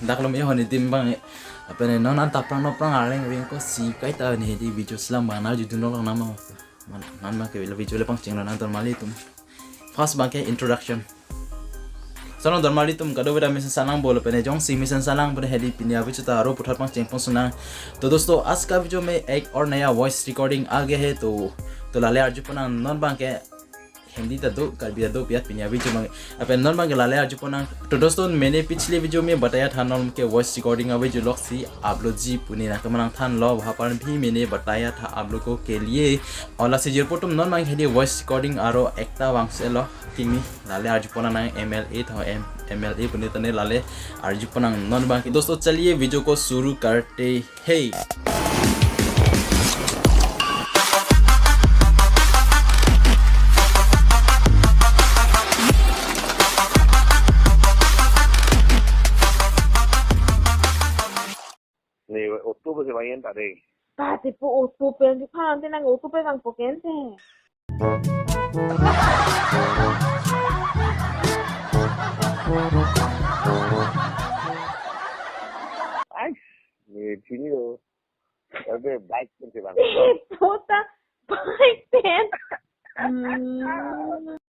Daklom ya honi timbang apa nih non antap prang areng wing ko si kai ta nih di video selam bana judu nolong nama nan ma ke video lepang cing non anton mali tum first bangke introduction sono normally tum kado beda mission salang bolo pene jong सी mission salang बर Heidi पिनिया विच तारो पुठार पंग Cheng सुना तो दोस्तों आज का video में एक और नया वॉइस रिकॉर्डिंग आ गया है तो लाले अर्जु पना नॉन बांके हिंदी ता दो करबिया दो पिया पिनिया वीडियो में अपन नॉन बांके लाले अर्जु पना तो दोस्तों मैंने पिछले वीडियो में बताया था नॉन के वॉइस रिकॉर्डिंग अवे जो लोग सी आप लोग जी पुनी ना कमरंग थान लो वहां पर भी मैंने बताया था आप लोगों के लिए और लासे जिर पोटुम नॉन बांके हेडी वॉइस रिकॉर्डिंग आरो एकता वांग से लो किमी लाले अर्जु पना ना ML8 हो MLA पुनी तने लाले अर्जु पना नॉन बांके दोस्तों चलिए वीडियो को शुरू करते हैं 네, 오토바이 많이 한다, 네. 아, tipo, otupe, hindi pa, hindi nang otupe kang pokente. 아이씨, 네, 진이요. 여기 바이크 펜트 방. Puta, bike pen.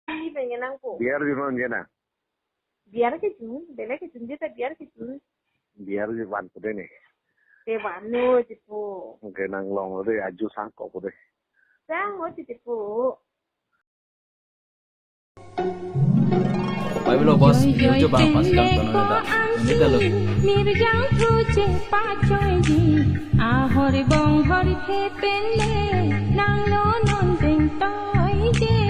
Hindi pa nga nang po. 비아르 좀 언제나? Biar ke jun, bela ke jun, dito biar ke jun. 비아르 좀 반포되네. Diba, no, tipo. 그냥 롱어도 아주 상거보다. Sang, o, tipo. Baik lo bos, video bang pas kang tono neta. Ini dah lo. Mirjang truce pacoy di ahori bong hori thepele nang lo non ding toy de